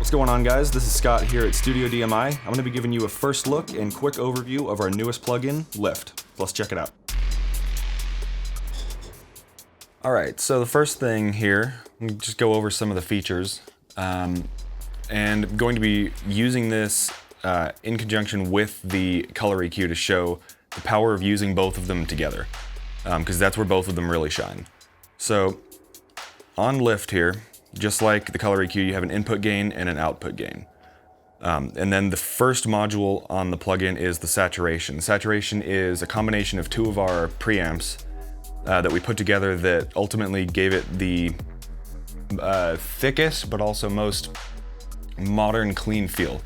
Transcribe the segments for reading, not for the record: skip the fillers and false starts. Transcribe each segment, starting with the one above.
What's going on, guys? This is Scott here at Studio DMI. I'm going to be giving you a first look and quick overview of our newest plugin, Lift. Let's check it out. Alright, so the first thing here, let me just go over some of the features. And going to be using this in conjunction with the color EQ to show the power of using both of them together, because that's where both of them really shine. So on Lift here, just like the color EQ, you have an input gain and an output gain. And then the first module on the plugin is the saturation. Saturation is a combination of two of our preamps that we put together that ultimately gave it the thickest but also most modern clean feel.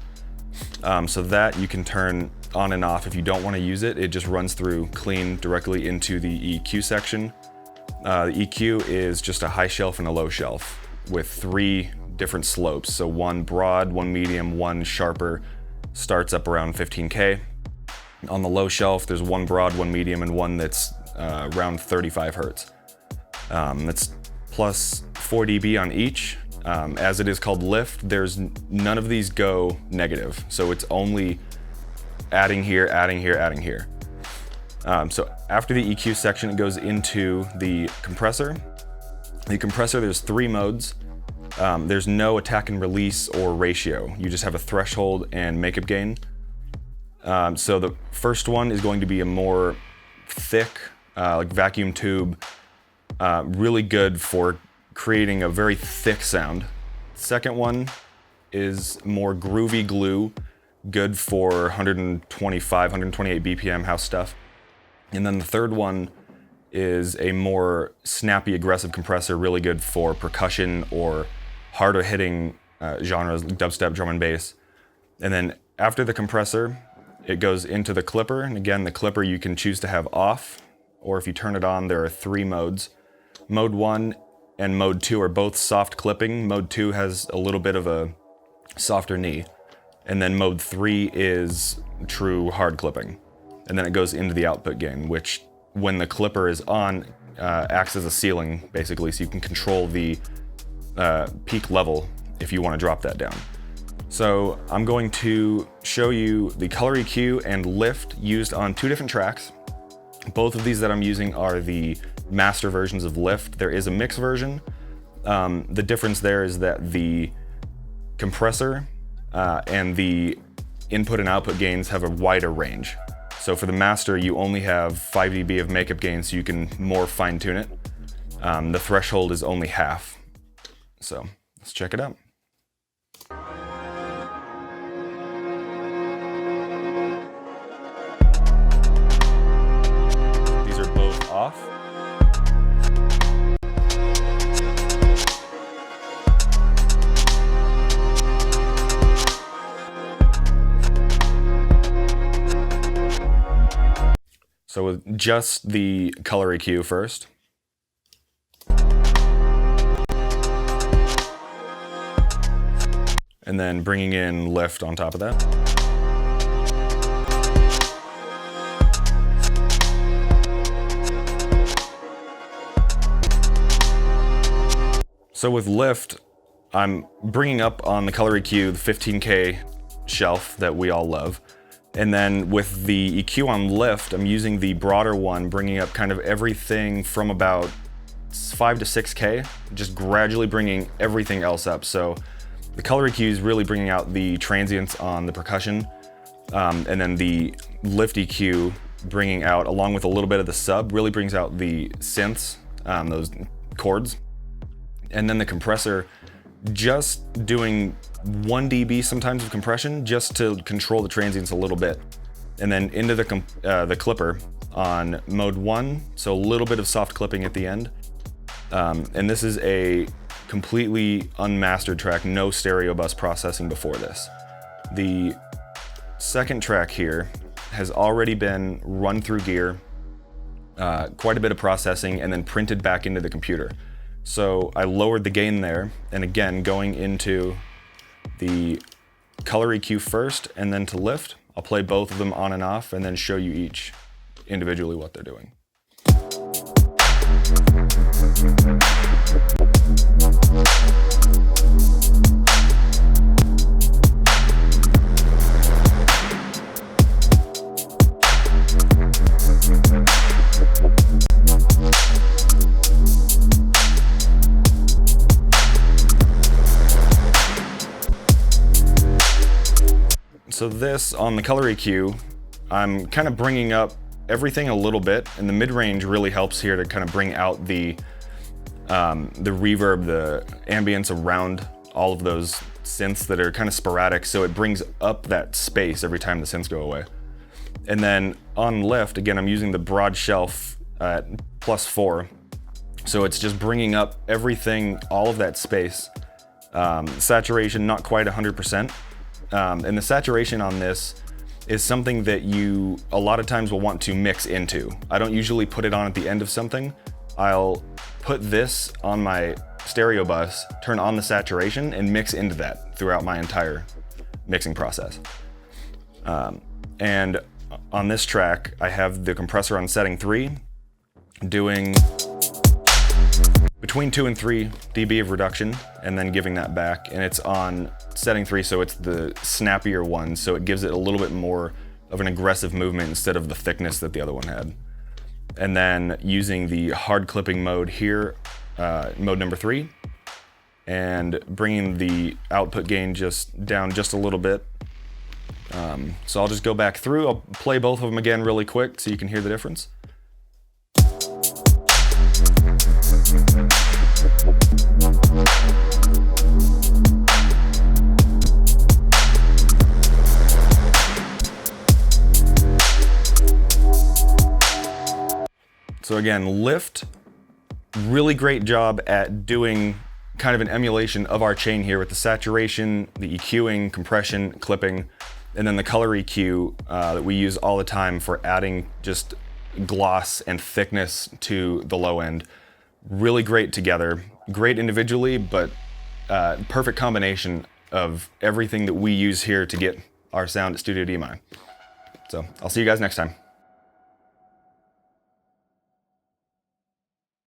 So that you can turn on and off if you don't want to use it. It just runs through clean directly into the EQ section. The EQ is just a high shelf and a low shelf with 3 different slopes. So one broad, one medium, one sharper, starts up around 15K. On the low shelf, there's one broad, one medium, and one that's around 35 Hertz. That's plus 4 dB on each. As it is called Lift, there's none of these go negative. So it's only adding here, adding here, adding here. So after the EQ section, it goes into the compressor. The compressor, there's 3 modes. There's no attack and release or ratio. You just have a threshold and makeup gain. So the first one is going to be a more thick, like vacuum tube, really good for creating a very thick sound. Second one is more groovy glue, good for 125, 128 BPM house stuff. And then the third one is a more snappy, aggressive compressor, really good for percussion or harder hitting genres, like dubstep, drum and bass. And then after the compressor, it goes into the clipper. And again, the clipper you can choose to have off, or if you turn it on, there are 3 modes. Mode 1 and Mode 2 are both soft clipping. Mode 2 has a little bit of a softer knee. And then Mode 3 is true hard clipping. And then it goes into the output gain, which when the clipper is on, acts as a ceiling, basically, so you can control the peak level if you want to drop that down. So I'm going to show you the color EQ and Lift used on 2 different tracks. Both of these that I'm using are the master versions of Lift. There is a mix version. The difference there is that the compressor and the input and output gains have a wider range. So for the master, you only have 5 dB of makeup gain, so you can more fine tune it. The threshold is only half. So let's check it out. These are both off. So with just the color EQ first. And then bringing in Lift on top of that. So with Lift, I'm bringing up on the color EQ the 15K shelf that we all love. And then with the EQ on Lift, I'm using the broader one, bringing up kind of everything from about 5 to 6K, just gradually bringing everything else up. So the color EQ is really bringing out the transients on the percussion, and then the Lift EQ bringing out, along with a little bit of the sub, really brings out the synths, those chords. And then the compressor, just doing 1 dB sometimes of compression, just to control the transients a little bit. And then into the clipper on Mode 1, so a little bit of soft clipping at the end. And this is a completely unmastered track, no stereo bus processing before this. The second track here has already been run through gear, quite a bit of processing, and then printed back into the computer. So I lowered the gain there, and again, going into the color EQ first and then to Lift. I'll play both of them on and off and then show you each individually what they're doing. So this, on the color EQ, I'm kind of bringing up everything a little bit, and the mid-range really helps here to kind of bring out the reverb, the ambience around all of those synths that are kind of sporadic, so it brings up that space every time the synths go away. And then on lift, again, I'm using the broad shelf at +4, so it's just bringing up everything, all of that space. Saturation, not quite 100%. And the saturation on this is something that you a lot of times will want to mix into. I don't usually put it on at the end of something. I'll put this on my stereo bus, turn on the saturation, and mix into that throughout my entire mixing process. And on this track, I have the compressor on setting 3, doing between 2 and 3 dB of reduction, and then giving that back. And it's on setting 3, so it's the snappier one, so it gives it a little bit more of an aggressive movement instead of the thickness that the other one had. And then using the hard clipping mode here, mode number 3, and bringing the output gain down just a little bit. So I'll just go back through, I'll play both of them again really quick so you can hear the difference. So again, lift, really great job at doing kind of an emulation of our chain here with the saturation, the EQing, compression, clipping, and then the color EQ that we use all the time for adding just gloss and thickness to the low end. Really great together, great individually, but perfect combination of everything that we use here to get our sound at Studio DMI. So I'll see you guys next time.